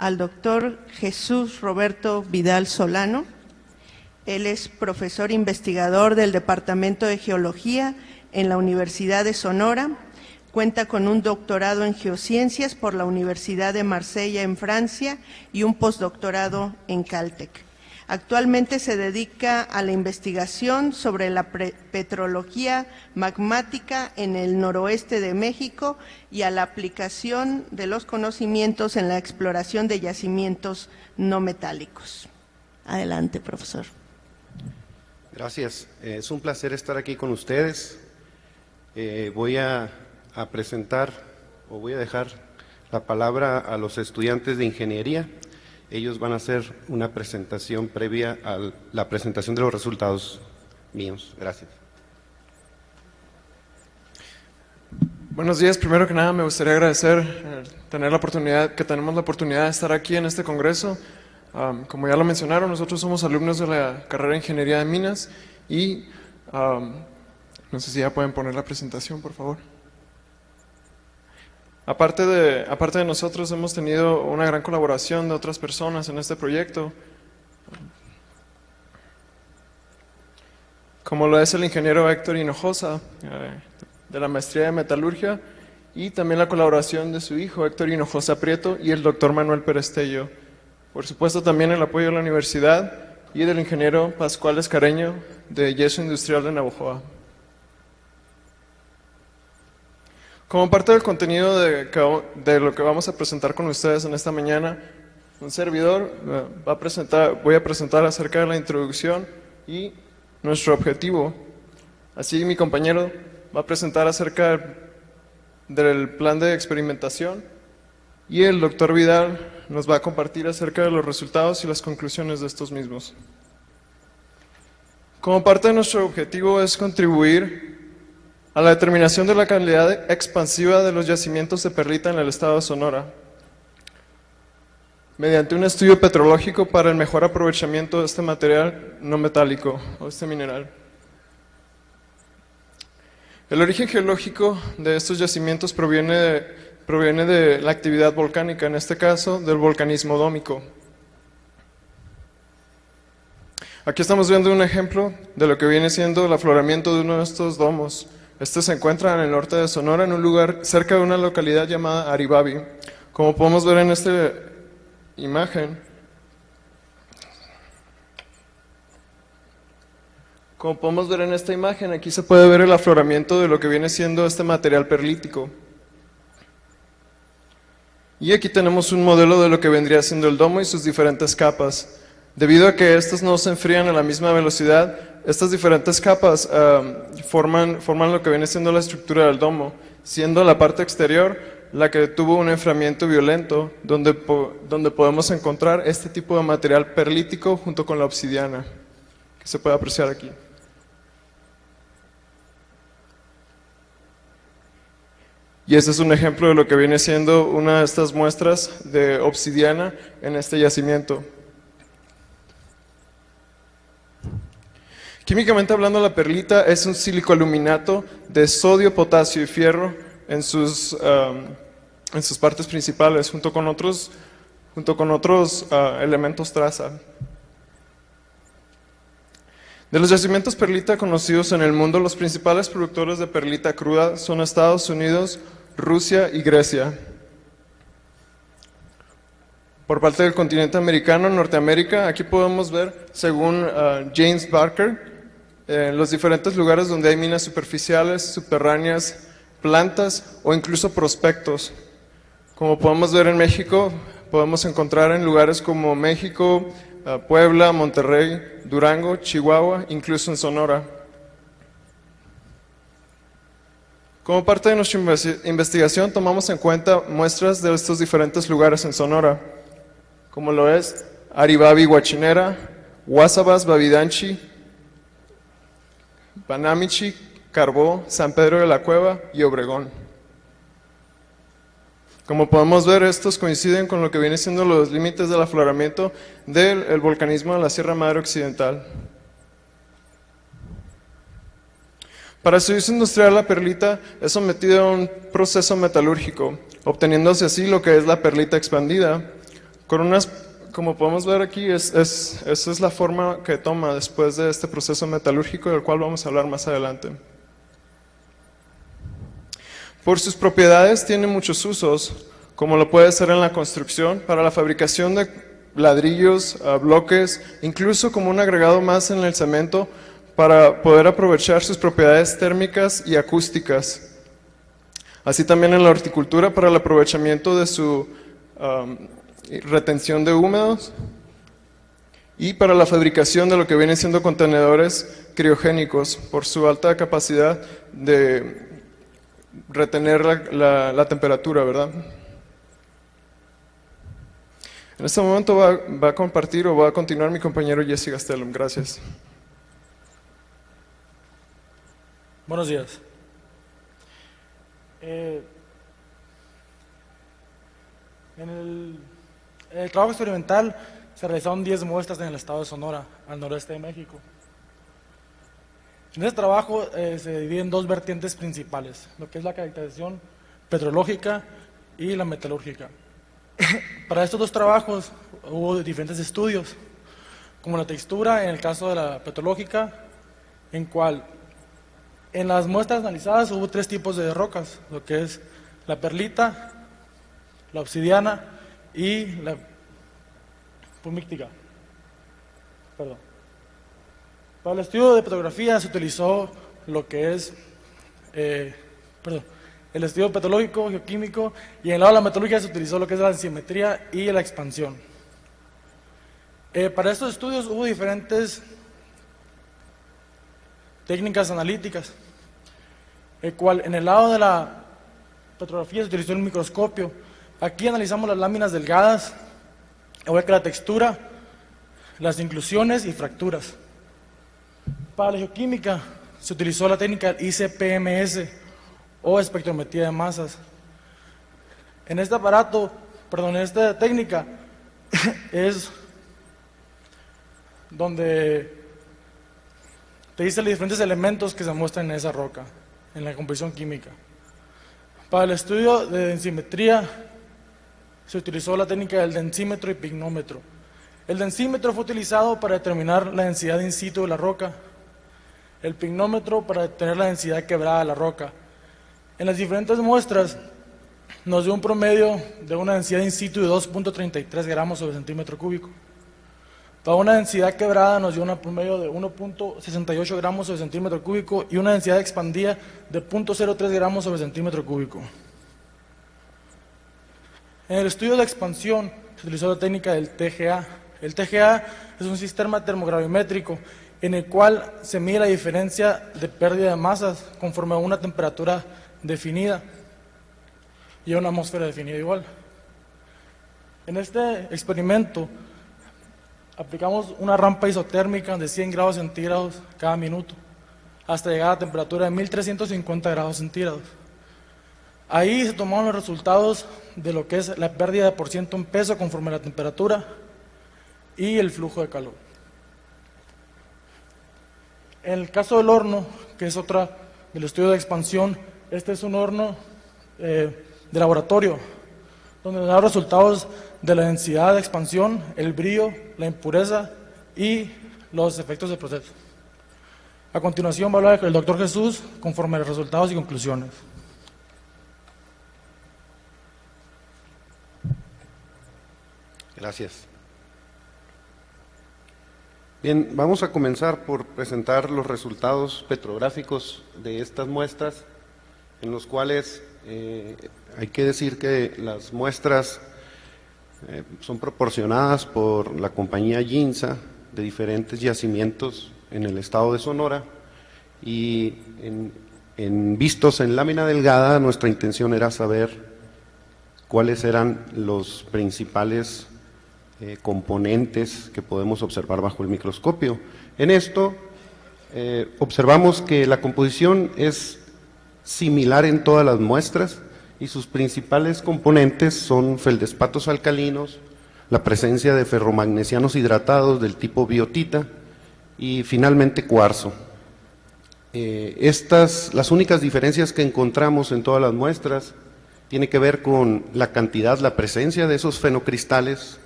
al doctor Jesús Roberto Vidal Solano. Él es profesor investigador del Departamento de Geología en la Universidad de Sonora. Cuenta con un doctorado en Geociencias por la Universidad de Marsella en Francia y un postdoctorado en Caltech. Actualmente se dedica a la investigación sobre la petrología magmática en el noroeste de México y a la aplicación de los conocimientos en la exploración de yacimientos no metálicos. Adelante, profesor. Gracias. Es un placer estar aquí con ustedes. Voy a presentar o voy a dejar la palabra a los estudiantes de ingeniería. Ellos van a hacer una presentación previa a la presentación de los resultados míos. Gracias. Buenos días. Primero que nada me gustaría agradecer tenemos la oportunidad de estar aquí en este congreso. Como ya lo mencionaron, nosotros somos alumnos de la carrera de Ingeniería de Minas y no sé si ya pueden poner la presentación, por favor. Aparte de nosotros, hemos tenido una gran colaboración de otras personas en este proyecto, como lo es el ingeniero Héctor Hinojosa, de la maestría de metalurgia, y también la colaboración de su hijo Héctor Hinojosa Prieto y el doctor Manuel Perestello. Por supuesto, también el apoyo de la universidad y del ingeniero Pascual Escareño de Yeso Industrial de Navojoa. Como parte del contenido de lo que vamos a presentar con ustedes en esta mañana, un servidor voy a presentar acerca de la introducción y nuestro objetivo. Así mi compañero va a presentar acerca del plan de experimentación y el doctor Vidal nos va a compartir acerca de los resultados y las conclusiones de estos mismos. Como parte de nuestro objetivo es contribuir a la determinación de la calidad expansiva de los yacimientos de perlita en el estado de Sonora, mediante un estudio petrológico para el mejor aprovechamiento de este material no metálico o este mineral. El origen geológico de estos yacimientos proviene de la actividad volcánica, en este caso del volcanismo dómico. Aquí estamos viendo un ejemplo de lo que viene siendo el afloramiento de uno de estos domos. Este se encuentra en el norte de Sonora, en un lugar cerca de una localidad llamada Aribabi. Como podemos ver en esta imagen, aquí se puede ver el afloramiento de lo que viene siendo este material perlítico. Y aquí tenemos un modelo de lo que vendría siendo el domo y sus diferentes capas. Debido a que estos no se enfrían a la misma velocidad, estas diferentes capas forman lo que viene siendo la estructura del domo, siendo la parte exterior la que tuvo un enfriamiento violento, donde podemos encontrar este tipo de material perlítico junto con la obsidiana, que se puede apreciar aquí. Y este es un ejemplo de lo que viene siendo una de estas muestras de obsidiana en este yacimiento. Químicamente hablando, la perlita es un silicoaluminato de sodio, potasio y fierro en sus partes principales, junto con otros elementos traza. De los yacimientos perlita conocidos en el mundo, los principales productores de perlita cruda son Estados Unidos, Rusia y Grecia. Por parte del continente americano, Norteamérica, aquí podemos ver, según James Barker, los diferentes lugares donde hay minas superficiales, subterráneas, plantas o incluso prospectos. Como podemos ver en México, podemos encontrar en lugares como México, Puebla, Monterrey, Durango, Chihuahua, incluso en Sonora. Como parte de nuestra investigación, tomamos en cuenta muestras de estos diferentes lugares en Sonora, como lo es Aribabi, Huachinera, Guasabas, Babidanchi, Banamichi, Carbó, San Pedro de la Cueva y Obregón. Como podemos ver, estos coinciden con lo que viene siendo los límites del afloramiento del volcanismo de la Sierra Madre Occidental. Para su uso industrial, la perlita es sometida a un proceso metalúrgico, obteniéndose así lo que es la perlita expandida, Como podemos ver aquí, esa es la forma que toma después de este proceso metalúrgico, del cual vamos a hablar más adelante. Por sus propiedades tiene muchos usos, como lo puede ser en la construcción, para la fabricación de ladrillos, bloques, incluso como un agregado más en el cemento, para poder aprovechar sus propiedades térmicas y acústicas. Así también en la horticultura para el aprovechamiento de su retención de húmedos, y para la fabricación de lo que vienen siendo contenedores criogénicos por su alta capacidad de retener la temperatura, ¿verdad? En este momento va a compartir o va a continuar mi compañero Jesse Gastelum. Gracias. Buenos días. En el trabajo experimental se realizaron 10 muestras en el estado de Sonora, al noreste de México. En este trabajo se divide en dos vertientes principales, lo que es la caracterización petrológica y la metalúrgica. Para estos dos trabajos hubo diferentes estudios, como la textura en el caso de la petrológica, en cual en las muestras analizadas hubo 3 tipos de rocas, lo que es la perlita, la obsidiana y la pumíctica. Perdón. Para el estudio de petrografía se utilizó lo que es el estudio petrológico, geoquímico, y en el lado de la metalurgia se utilizó lo que es la densimetría y la expansión. Para estos estudios hubo diferentes técnicas analíticas, el cual en el lado de la petrografía se utilizó el microscopio. Aquí analizamos las láminas delgadas, igual que la textura, las inclusiones y fracturas. Para la geoquímica se utilizó la técnica ICP-MS o espectrometría de masas. En este aparato, en esta técnica es donde te dice los diferentes elementos que se muestran en esa roca, en la composición química. Para el estudio de densimetría se utilizó la técnica del densímetro y pignómetro. El densímetro fue utilizado para determinar la densidad in situ de la roca, el pignómetro para determinar la densidad quebrada de la roca. En las diferentes muestras nos dio un promedio de una densidad in situ de 2.33 gramos sobre centímetro cúbico. Para una densidad quebrada nos dio un promedio de 1.68 gramos sobre centímetro cúbico y una densidad expandida de 0.03 gramos sobre centímetro cúbico. En el estudio de expansión se utilizó la técnica del TGA. El TGA es un sistema termogravimétrico en el cual se mide la diferencia de pérdida de masas conforme a una temperatura definida y a una atmósfera definida igual. En este experimento aplicamos una rampa isotérmica de 100 grados centígrados cada minuto hasta llegar a la temperatura de 1350 grados centígrados. Ahí se tomaron los resultados de lo que es la pérdida de porciento en peso conforme a la temperatura y el flujo de calor. En el caso del horno, que es otra del estudio de expansión, este es un horno de laboratorio, donde nos da resultados de la densidad de expansión, el brillo, la impureza y los efectos del proceso. A continuación va a hablar el doctor Jesús conforme a los resultados y conclusiones. Gracias. Bien, vamos a comenzar por presentar los resultados petrográficos de estas muestras, en los cuales hay que decir que las muestras son proporcionadas por la compañía Ginza de diferentes yacimientos en el estado de Sonora, y vistos en lámina delgada, nuestra intención era saber cuáles eran los principales componentes que podemos observar bajo el microscopio. En esto observamos que la composición es similar en todas las muestras y sus principales componentes son feldespatos alcalinos, la presencia de ferromagnesianos hidratados del tipo biotita y finalmente cuarzo. Las únicas diferencias que encontramos en todas las muestras tiene que ver con la cantidad, la presencia de esos fenocristales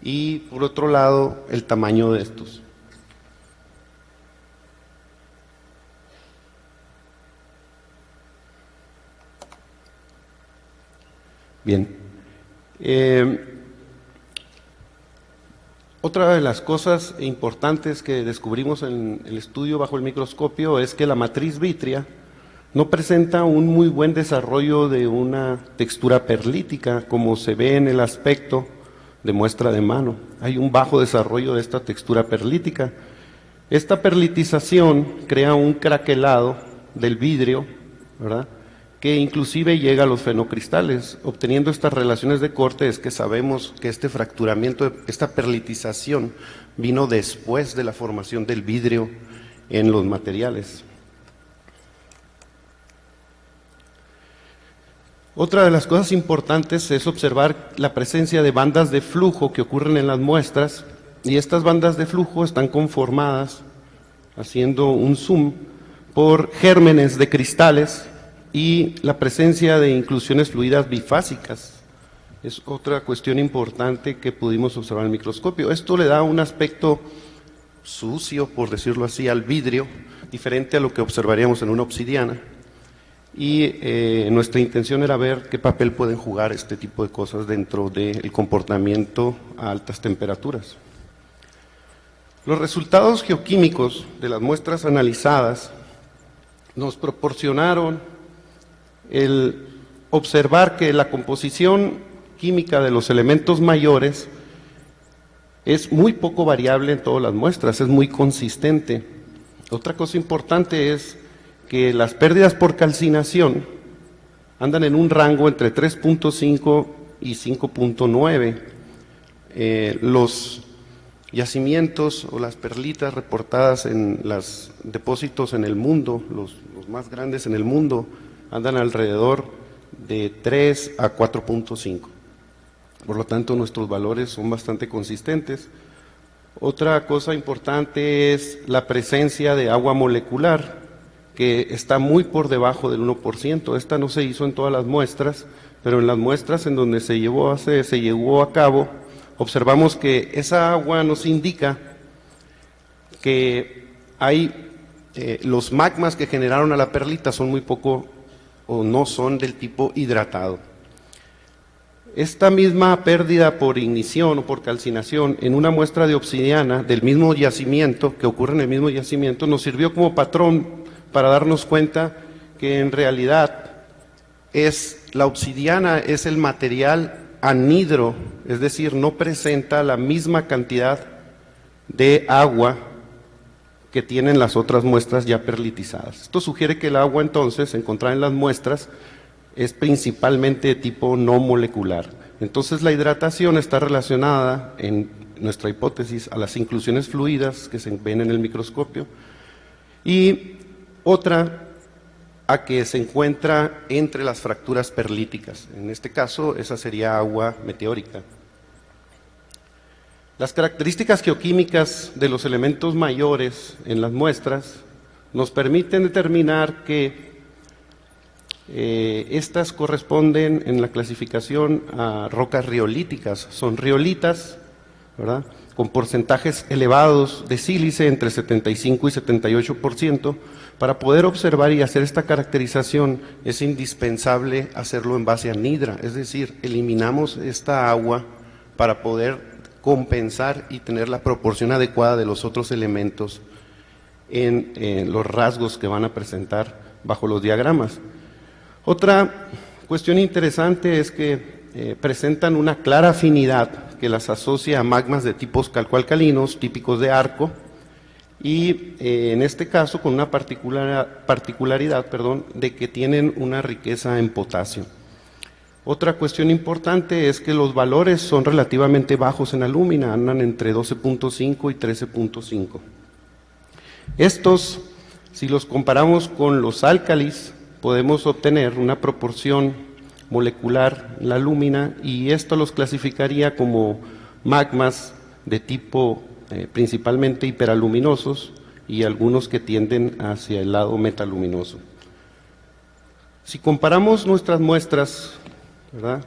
y por otro lado el tamaño de estos. Bien. Otra de las cosas importantes que descubrimos en el estudio bajo el microscopio es que la matriz vítrea no presenta un muy buen desarrollo de una textura perlítica como se ve en el aspecto de muestra de mano. Hay un bajo desarrollo de esta textura perlítica. Esta perlitización crea un craquelado del vidrio, ¿verdad?, que inclusive llega a los fenocristales. Obteniendo estas relaciones de corte es que sabemos que este fracturamiento, esta perlitización, vino después de la formación del vidrio en los materiales. Otra de las cosas importantes es observar la presencia de bandas de flujo que ocurren en las muestras, y estas bandas de flujo están conformadas, haciendo un zoom, por gérmenes de cristales y la presencia de inclusiones fluidas bifásicas. Es otra cuestión importante que pudimos observar en el microscopio. Esto le da un aspecto sucio, por decirlo así, al vidrio, diferente a lo que observaríamos en una obsidiana. Y nuestra intención era ver qué papel pueden jugar este tipo de cosas dentro del comportamiento a altas temperaturas. Los resultados geoquímicos de las muestras analizadas nos proporcionaron el observar que la composición química de los elementos mayores es muy poco variable en todas las muestras, es muy consistente. Otra cosa importante es que las pérdidas por calcinación andan en un rango entre 3.5 y 5.9. Los yacimientos o las perlitas reportadas en los depósitos en el mundo, los más grandes en el mundo, andan alrededor de 3 a 4.5. Por lo tanto, nuestros valores son bastante consistentes. Otra cosa importante es la presencia de agua molecular, que está muy por debajo del 1%. Esta no se hizo en todas las muestras, pero en las muestras en donde se llevó a cabo, observamos que esa agua nos indica que hay los magmas que generaron a la perlita son muy poco o no son del tipo hidratado. Esta misma pérdida por ignición o por calcinación en una muestra de obsidiana del mismo yacimiento, que ocurre en el mismo yacimiento, nos sirvió como patrón para darnos cuenta que en realidad la obsidiana es el material anhidro, es decir, no presenta la misma cantidad de agua que tienen las otras muestras ya perlitizadas. Esto sugiere que el agua entonces encontrada en las muestras es principalmente de tipo no molecular. Entonces la hidratación está relacionada, en nuestra hipótesis, a las inclusiones fluidas que se ven en el microscopio, y otra a que se encuentra entre las fracturas perlíticas. En este caso, esa sería agua meteórica. Las características geoquímicas de los elementos mayores en las muestras nos permiten determinar que estas corresponden en la clasificación a rocas riolíticas. Son riolitas, ¿verdad?, con porcentajes elevados de sílice, entre 75 y 78%. Para poder observar y hacer esta caracterización es indispensable hacerlo en base anhidra, es decir, eliminamos esta agua para poder compensar y tener la proporción adecuada de los otros elementos en los rasgos que van a presentar bajo los diagramas. Otra cuestión interesante es que presentan una clara afinidad que las asocia a magmas de tipos calcoalcalinos, típicos de Arco, y en este caso con una particularidad de que tienen una riqueza en potasio. Otra cuestión importante es que los valores son relativamente bajos en alúmina, andan entre 12.5 y 13.5. Estos, si los comparamos con los álcalis, podemos obtener una proporción molecular en la alúmina, y esto los clasificaría como magmas de tipo principalmente hiperaluminosos y algunos que tienden hacia el lado metaluminoso. Si comparamos nuestras muestras, ¿verdad?,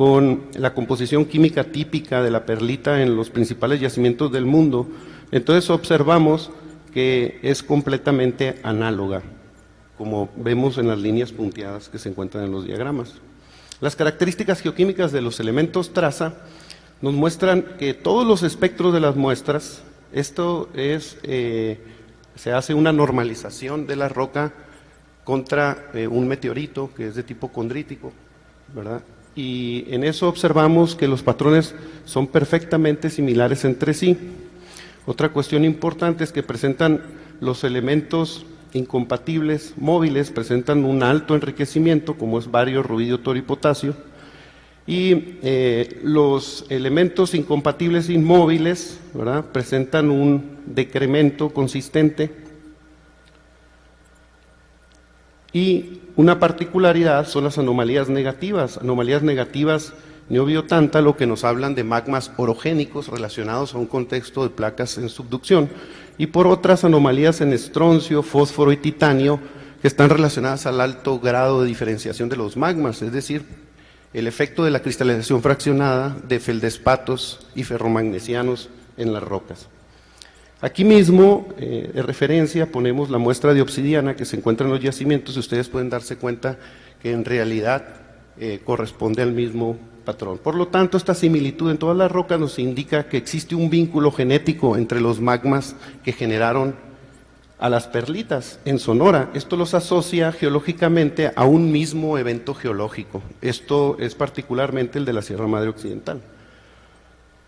con la composición química típica de la perlita en los principales yacimientos del mundo, entonces observamos que es completamente análoga, como vemos en las líneas punteadas que se encuentran en los diagramas. Las características geoquímicas de los elementos traza nos muestran que todos los espectros de las muestras, esto es, se hace una normalización de la roca contra un meteorito que es de tipo condrítico, ¿verdad? Y en eso observamos que los patrones son perfectamente similares entre sí. Otra cuestión importante es que presentan los elementos incompatibles móviles, presentan un alto enriquecimiento, como es bario, rubidio, torio y potasio, y los elementos incompatibles inmóviles, ¿verdad?, presentan un decremento consistente. Y una particularidad son las anomalías negativas. Anomalías negativas neobiotántalo que nos hablan de magmas orogénicos relacionados a un contexto de placas en subducción, y por otras anomalías en estroncio, fósforo y titanio que están relacionadas al alto grado de diferenciación de los magmas, es decir, el efecto de la cristalización fraccionada de feldespatos y ferromagnesianos en las rocas. Aquí mismo, de referencia, ponemos la muestra de obsidiana que se encuentra en los yacimientos, y ustedes pueden darse cuenta que en realidad corresponde al mismo patrón. Por lo tanto, esta similitud en todas las rocas nos indica que existe un vínculo genético entre los magmas que generaron a las perlitas en Sonora. Esto los asocia geológicamente a un mismo evento geológico. Esto es particularmente el de la Sierra Madre Occidental.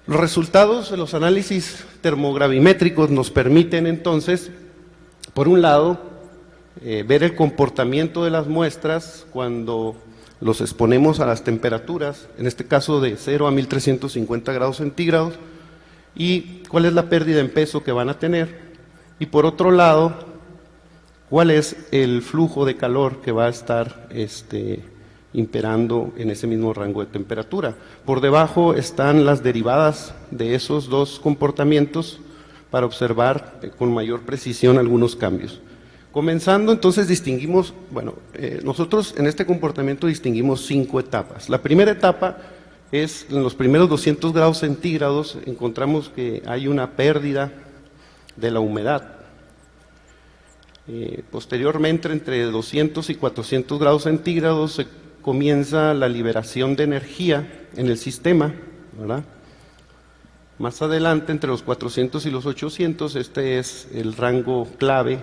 Los resultados de los análisis termogravimétricos nos permiten entonces, por un lado, ver el comportamiento de las muestras cuando los exponemos a las temperaturas, en este caso de 0 a 1350 grados centígrados, y cuál es la pérdida en peso que van a tener, y por otro lado, cuál es el flujo de calor que va a estar imperando en ese mismo rango de temperatura. Por debajo están las derivadas de esos dos comportamientos para observar con mayor precisión algunos cambios. Comenzando, entonces distinguimos, nosotros en este comportamiento distinguimos 5 etapas. La primera etapa es en los primeros 200 grados centígrados, encontramos que hay una pérdida de la humedad. Posteriormente, entre 200 y 400 grados centígrados, se comienza la liberación de energía en el sistema, ¿verdad? Más adelante, entre los 400 y los 800, este es el rango clave,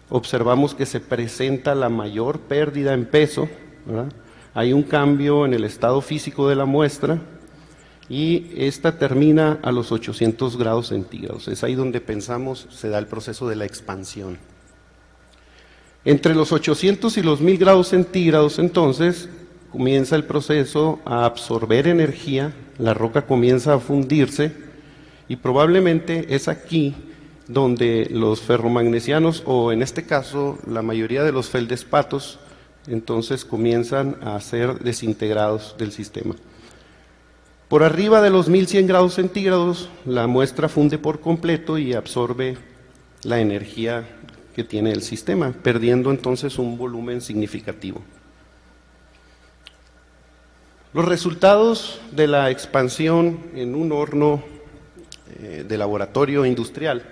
observamos que se presenta la mayor pérdida en peso, ¿verdad? Hay un cambio en el estado físico de la muestra, y esta termina a los 800 grados centígrados. Es ahí donde pensamos se da el proceso de la expansión. Entre los 800 y los 1000 grados centígrados, entonces, comienza el proceso a absorber energía, la roca comienza a fundirse, y probablemente es aquí donde los ferromagnesianos, o en este caso la mayoría de los feldespatos, entonces comienzan a ser desintegrados del sistema. Por arriba de los 1100 grados centígrados, la muestra funde por completo y absorbe la energía que tiene el sistema, perdiendo entonces un volumen significativo. Los resultados de la expansión en un horno de laboratorio industrial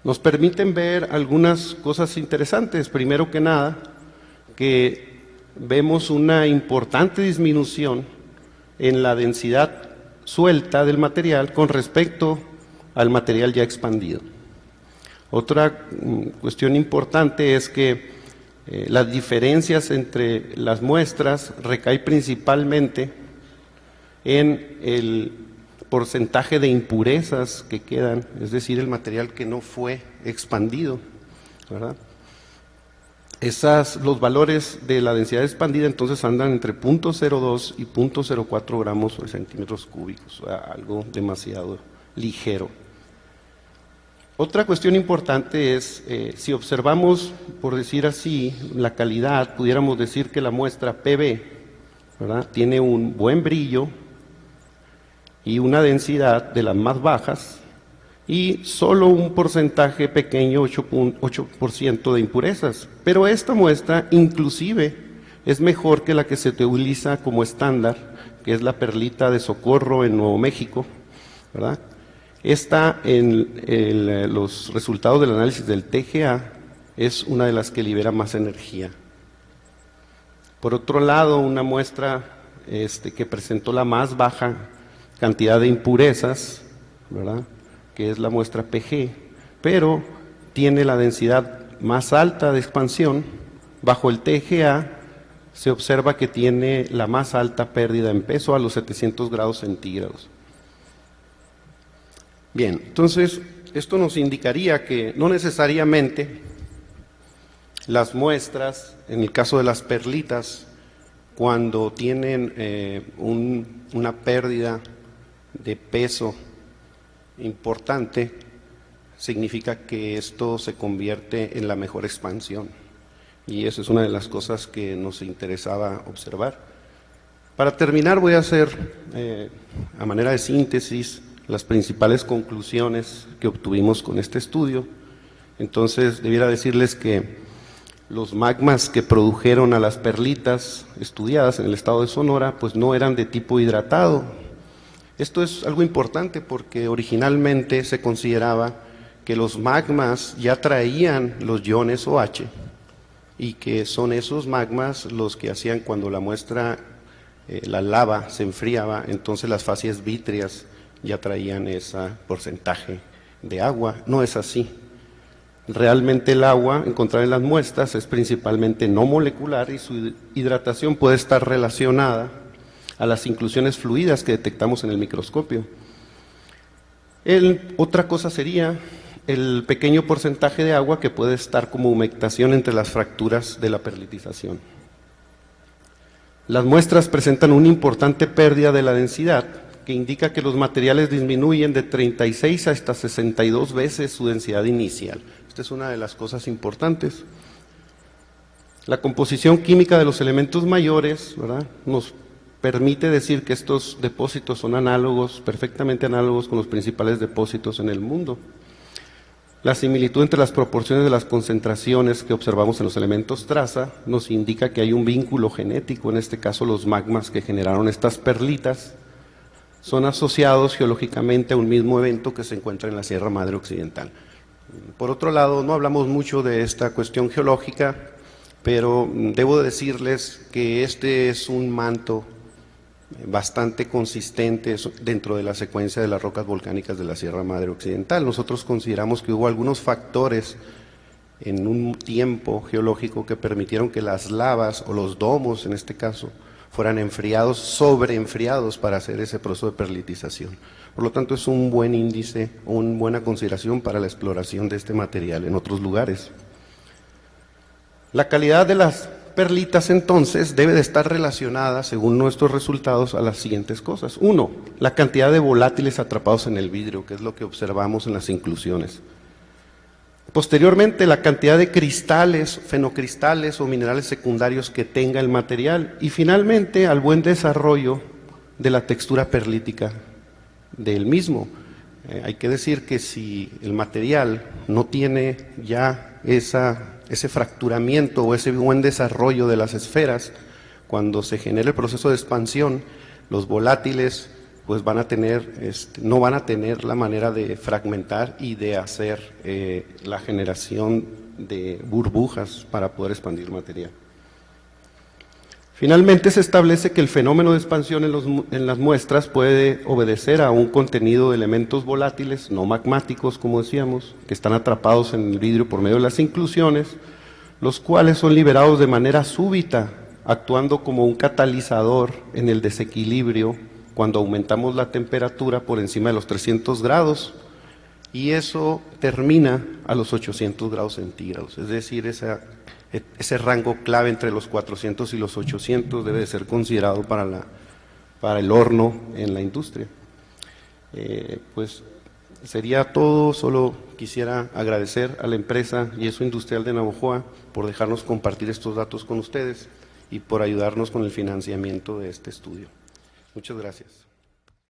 nos permiten ver algunas cosas interesantes. Primero que nada, que vemos una importante disminución en la densidad suelta del material con respecto al material ya expandido. Otra cuestión importante es que las diferencias entre las muestras recaen principalmente en el porcentaje de impurezas que quedan, es decir, el material que no fue expandido, ¿verdad? Los valores de la densidad expandida entonces andan entre 0.02 y 0.04 gramos por centímetros cúbicos, o sea, algo demasiado ligero. Otra cuestión importante es, si observamos, por decir así, la calidad, pudiéramos decir que la muestra PB, ¿verdad?, tiene un buen brillo y una densidad de las más bajas, y solo un porcentaje pequeño, 8% de impurezas. Pero esta muestra inclusive es mejor que la que se utiliza como estándar, que es la perlita de Socorro en Nuevo México, ¿verdad? Esta, en los resultados del análisis del TGA, es una de las que libera más energía. Por otro lado, una muestra que presentó la más baja cantidad de impurezas, ¿verdad?, que es la muestra PG, pero tiene la densidad más alta de expansión. Bajo el TGA se observa que tiene la más alta pérdida en peso a los 700 grados centígrados. Bien, entonces esto nos indicaría que no necesariamente las muestras, en el caso de las perlitas, cuando tienen una pérdida de peso importante, significa que esto se convierte en la mejor expansión. Y eso es una de las cosas que nos interesaba observar. Para terminar, voy a hacer, a manera de síntesis, las principales conclusiones que obtuvimos con este estudio. Entonces, debiera decirles que los magmas que produjeron a las perlitas estudiadas en el estado de Sonora, pues no eran de tipo hidratado. Esto es algo importante porque originalmente se consideraba que los magmas ya traían los iones OH y que son esos magmas los que hacían cuando la muestra, la lava se enfriaba, entonces las facies vítreas ya traían ese porcentaje de agua. No es así. Realmente el agua encontrada en las muestras es principalmente no molecular y su hidratación puede estar relacionada a las inclusiones fluidas que detectamos en el microscopio. Otra cosa sería el pequeño porcentaje de agua que puede estar como humectación entre las fracturas de la perlitización. Las muestras presentan una importante pérdida de la densidad, que indica que los materiales disminuyen de 36 hasta 62 veces su densidad inicial. Esta es una de las cosas importantes. La composición química de los elementos mayores, ¿verdad?, nos permite decir que estos depósitos son análogos, perfectamente análogos con los principales depósitos en el mundo. La similitud entre las proporciones de las concentraciones que observamos en los elementos traza nos indica que hay un vínculo genético, en este caso los magmas que generaron estas perlitas son asociados geológicamente a un mismo evento que se encuentra en la Sierra Madre Occidental. Por otro lado, no hablamos mucho de esta cuestión geológica, pero debo decirles que este es un manto bastante consistente dentro de la secuencia de las rocas volcánicas de la Sierra Madre Occidental. Nosotros consideramos que hubo algunos factores en un tiempo geológico que permitieron que las lavas o los domos, en este caso, fueran enfriados, sobreenfriados para hacer ese proceso de perlitización. Por lo tanto, es un buen índice, una buena consideración para la exploración de este material en otros lugares. La calidad de las perlitas, entonces, debe de estar relacionada, según nuestros resultados, a las siguientes cosas. Uno, la cantidad de volátiles atrapados en el vidrio, que es lo que observamos en las inclusiones. Posteriormente, la cantidad de cristales, fenocristales o minerales secundarios que tenga el material. Y finalmente, al buen desarrollo de la textura perlítica del mismo. Hay que decir que si el material no tiene ya ese fracturamiento o ese buen desarrollo de las esferas, cuando se genere el proceso de expansión, los volátiles pues no van a tener la manera de fragmentar y de hacer la generación de burbujas para poder expandir el material. Finalmente se establece que el fenómeno de expansión en las muestras puede obedecer a un contenido de elementos volátiles, no magmáticos como decíamos, que están atrapados en el vidrio por medio de las inclusiones, los cuales son liberados de manera súbita, actuando como un catalizador en el desequilibrio cuando aumentamos la temperatura por encima de los 300 grados, y eso termina a los 800 grados centígrados, es decir, ese rango clave entre los 400 y los 800 debe de ser considerado para el horno en la industria. Pues sería todo, solo quisiera agradecer a la empresa Yeso Industrial de Navojoa por dejarnos compartir estos datos con ustedes y por ayudarnos con el financiamiento de este estudio. Muchas gracias.